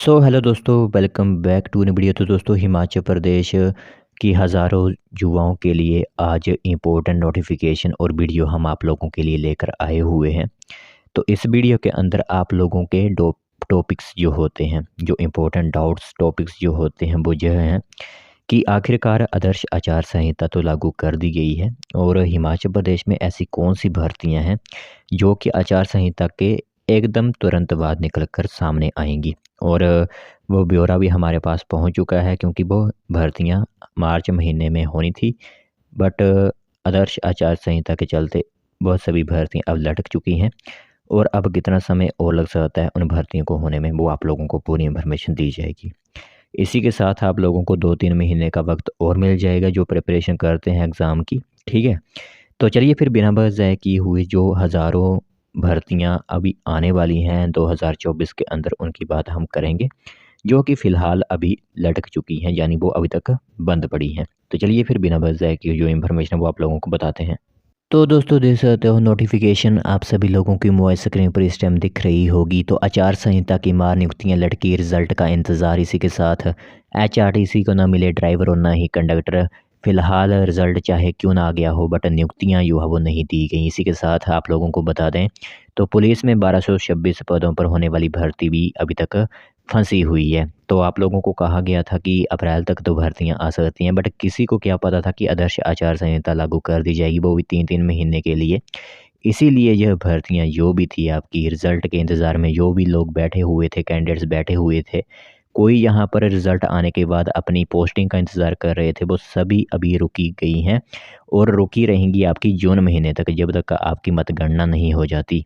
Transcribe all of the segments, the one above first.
Hello दोस्तों, welcome back to new video. तो दोस्तों, हिमाचल प्रदेश की हज़ारों युवाओं के लिए आज इम्पोर्टेंट नोटिफिकेशन और वीडियो हम आप लोगों के लिए लेकर आए हुए हैं। तो इस वीडियो के अंदर आप लोगों के दो टॉपिक्स जो होते हैं, जो इम्पोर्टेंट डाउट्स टॉपिक्स जो होते हैं वो यह हैं कि आखिरकार आदर्श आचार संहिता तो लागू कर दी गई है और हिमाचल प्रदेश में ऐसी कौन सी भर्तियां हैं जो कि आचार संहिता के एकदम तुरंत बाद निकल कर सामने आएंगी। और वो ब्यौरा भी हमारे पास पहुंच चुका है क्योंकि वो भर्तियां मार्च महीने में होनी थी, बट आदर्श आचार संहिता के चलते बहुत सभी भर्तियां अब लटक चुकी हैं और अब कितना समय और लग सकता है उन भर्तियों को होने में, वो आप लोगों को पूरी इन्फॉर्मेशन दी जाएगी। इसी के साथ आप लोगों को 2-3 महीने का वक्त और मिल जाएगा जो प्रिपरेशन करते हैं एग्ज़ाम की। ठीक है? तो चलिए फिर बिना बस ज़ाय किए हुए जो हज़ारों भर्तियां अभी आने वाली हैं 2024 के अंदर, उनकी बात हम करेंगे, जो कि फ़िलहाल अभी लटक चुकी हैं, यानी वो अभी तक बंद पड़ी हैं। तो चलिए फिर बिना बस ज़ाय किए जो इन्फॉर्मेशन है वो आप लोगों को बताते हैं। तो दोस्तों, देख सकते हो नोटिफिकेशन आप सभी लोगों की मोबाइल स्क्रीन पर इस टाइम दिख रही होगी। तो आचार संहिता की मार नियुक्तियां लटकी, रिजल्ट का इंतज़ार। इसी के साथ एचआरटीसी को ना मिले ड्राइवर और ना ही कंडक्टर। फिलहाल रिजल्ट चाहे क्यों ना आ गया हो, बट नियुक्तियां जो है वो नहीं दी गई। इसी के साथ आप लोगों को बता दें तो पुलिस में 1226 पदों पर होने वाली भर्ती भी अभी तक फंसी हुई है। तो आप लोगों को कहा गया था कि अप्रैल तक तो भर्तियां आ सकती हैं, बट किसी को क्या पता था कि आदर्श आचार संहिता लागू कर दी जाएगी, वो भी 3-3 महीने के लिए। इसीलिए यह भर्तियां जो भी थी आपकी रिज़ल्ट के इंतज़ार में, जो भी लोग बैठे हुए थे, कैंडिडेट्स बैठे हुए थे, कोई यहाँ पर रिज़ल्ट आने के बाद अपनी पोस्टिंग का इंतज़ार कर रहे थे, वो सभी अभी रुकी गई हैं और रुकी रहेंगी आपकी जून महीने तक, जब तक आपकी मतगणना नहीं हो जाती।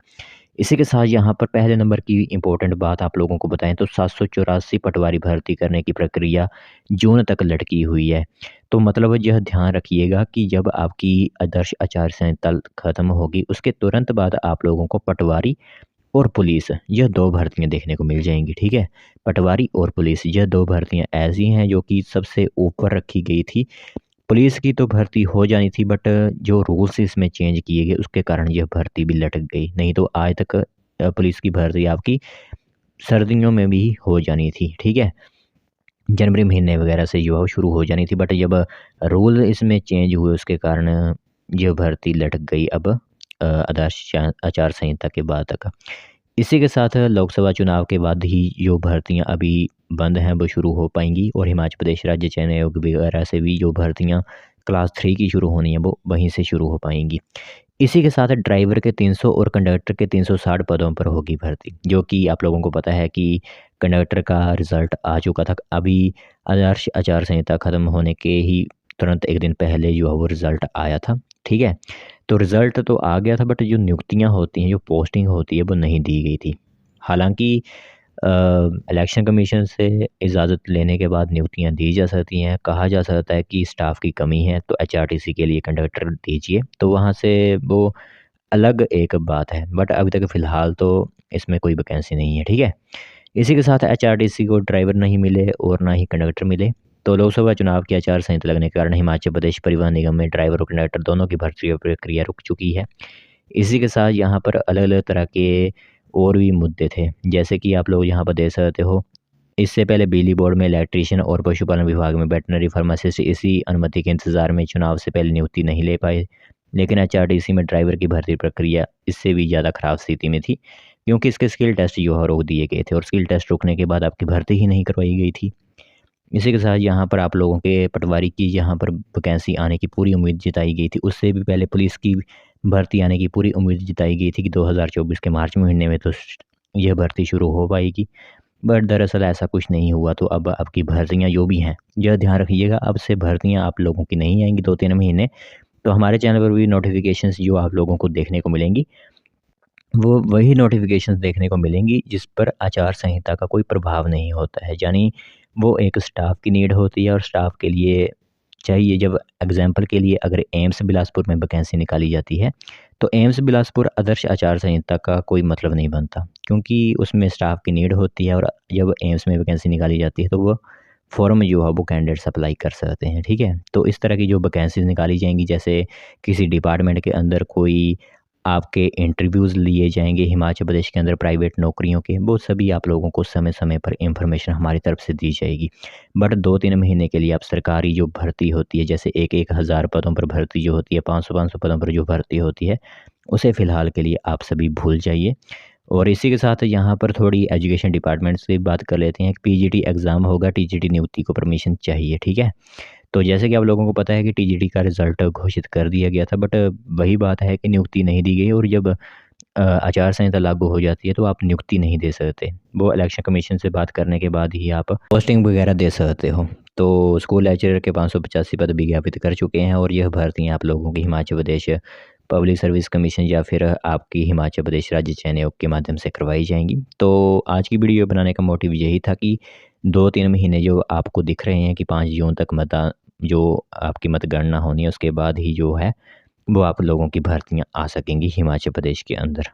इसी के साथ यहाँ पर पहले नंबर की इम्पोर्टेंट बात आप लोगों को बताएं तो 784 पटवारी भर्ती करने की प्रक्रिया जून तक लटकी हुई है। तो मतलब यह ध्यान रखिएगा कि जब आपकी आदर्श आचार संहिता खत्म होगी, उसके तुरंत बाद आप लोगों को पटवारी और पुलिस, यह दो भर्तियां देखने को मिल जाएंगी। ठीक है? पटवारी और पुलिस, यह दो भर्तियां ऐसी हैं जो कि सबसे ऊपर रखी गई थी। पुलिस की तो भर्ती हो जानी थी, बट जो रूल्स इसमें चेंज किए गए उसके कारण यह भर्ती भी लटक गई, नहीं तो आज तक पुलिस की भर्ती आपकी सर्दियों में भी हो जानी थी। ठीक है? जनवरी महीने वगैरह से जो है वो शुरू हो जानी थी, बट जब रूल इसमें चेंज हुए उसके कारण यह भर्ती लटक गई अब आदर्श आचार संहिता के बाद तक। इसी के साथ लोकसभा चुनाव के बाद ही जो भर्तियां अभी बंद हैं वो शुरू हो पाएंगी और हिमाचल प्रदेश राज्य चयन आयोग वगैरह से भी जो भर्तियां क्लास 3 की शुरू होनी है वो वहीं से शुरू हो पाएंगी। इसी के साथ ड्राइवर के 300 और कंडक्टर के 360 पदों पर होगी भर्ती, जो कि आप लोगों को पता है कि कंडक्टर का रिज़ल्ट आ चुका था अभी आदर्श आचार संहिता ख़त्म होने के ही तुरंत एक दिन पहले जो है वो रिज़ल्ट आया था। ठीक है? तो रिज़ल्ट तो आ गया था, बट जो नियुक्तियाँ होती हैं, जो पोस्टिंग होती है वो नहीं दी गई थी। हालाँकि इलेक्शन कमीशन से इजाज़त लेने के बाद नियुक्तियाँ दी जा सकती हैं। कहा जा सकता है कि स्टाफ की कमी है तो एचआरटीसी के लिए कंडक्टर दीजिए, तो वहाँ से वो अलग एक बात है, बट अभी तक फ़िलहाल तो इसमें कोई वैकेंसी नहीं है। ठीक है? इसी के साथ एचआरटीसी को ड्राइवर नहीं मिले और ना ही कंडक्टर मिले, तो लोकसभा चुनाव की आचार संहिता लगने के कारण हिमाचल प्रदेश परिवहन निगम में ड्राइवर और कंडक्टर दोनों की भर्ती प्रक्रिया रुक चुकी है। इसी के साथ यहाँ पर अलग-अलग तरह के और भी मुद्दे थे, जैसे कि आप लोग यहाँ पर देख सकते हो, इससे पहले बिजली बोर्ड में इलेक्ट्रीशियन और पशुपालन विभाग में वेटनरी फार्मासिस्ट इसी अनुमति के इंतज़ार में चुनाव से पहले नियुक्ति नहीं ले पाए। लेकिन एचआरटीसी में ड्राइवर की भर्ती प्रक्रिया इससे भी ज़्यादा ख़राब स्थिति में थी, क्योंकि इसके स्किल टेस्ट जो है रोक दिए गए थे और स्किल टेस्ट रोकने के बाद आपकी भर्ती ही नहीं करवाई गई थी। इसी के साथ यहाँ पर आप लोगों के पटवारी की यहाँ पर वैकेंसी आने की पूरी उम्मीद जताई गई थी। उससे भी पहले पुलिस की भर्ती आने की पूरी उम्मीद जताई गई थी कि 2024 के मार्च महीने में तो यह भर्ती शुरू हो पाएगी। बट दरअसल ऐसा कुछ नहीं हुआ, तो अब आपकी भर्तियाँ जो भी हैं, यह ध्यान रखिएगा, अब से भर्तियाँ आप लोगों की नहीं आएँगी 2-3 महीने। तो हमारे चैनल पर भी नोटिफ़िकेशंस जो आप लोगों को देखने को मिलेंगी, वो वही नोटिफ़िकेशंस देखने को मिलेंगी जिस पर आचार संहिता का कोई प्रभाव नहीं होता है। यानी वो एक स्टाफ की नीड होती है और स्टाफ के लिए चाहिए। जब एग्ज़ाम्पल के लिए अगर एम्स बिलासपुर में वैकेंसी निकाली जाती है, तो एम्स बिलासपुर आदर्श आचार संहिता का कोई मतलब नहीं बनता, क्योंकि उसमें स्टाफ की नीड होती है और जब एम्स में वैकेंसी निकाली जाती है तो वो फ़ॉर्म जो है वो कैंडिडेट्स अप्लाई कर सकते हैं। ठीक है? तो इस तरह की जो वैकेंसीज़ निकाली जाएँगी, जैसे किसी डिपार्टमेंट के अंदर कोई आपके इंटरव्यूज़ लिए जाएंगे हिमाचल प्रदेश के अंदर प्राइवेट नौकरियों के, वो सभी आप लोगों को समय समय पर इंफॉर्मेशन हमारी तरफ से दी जाएगी। बट 2-3 महीने के लिए आप सरकारी जो भर्ती होती है, जैसे 1-1 हज़ार पदों पर भर्ती जो होती है, 500-500 पदों पर जो भर्ती होती है, उसे फ़िलहाल के लिए आप सभी भूल जाइए। और इसी के साथ यहाँ पर थोड़ी एजुकेशन डिपार्टमेंट से बात कर लेते हैं। पीजीटी एग्ज़ाम होगा, टीजीटी नियुक्ति को परमिशन चाहिए, ठीक है। तो जैसे कि आप लोगों को पता है कि टीजीटी का रिज़ल्ट घोषित कर दिया गया था, बट वही बात है कि नियुक्ति नहीं दी गई। और जब आचार संहिता लागू हो जाती है तो आप नियुक्ति नहीं दे सकते, वो इलेक्शन कमीशन से बात करने के बाद ही आप पोस्टिंग वगैरह दे सकते हो। तो स्कूल लेक्चरर के 585 पद विज्ञापित कर चुके हैं और यह भर्तियाँ आप लोगों की Himachal Pradesh public service commission या फिर आपकी हिमाचल प्रदेश राज्य चयन आयोग के माध्यम से करवाई जाएंगी। तो आज की वीडियो बनाने का मोटिव यही था कि 2-3 महीने जो आपको दिख रहे हैं कि 5 जून तक मतदान जो आपकी मतगणना होनी है, उसके बाद ही जो है वो आप लोगों की भर्तियाँ आ सकेंगी हिमाचल प्रदेश के अंदर।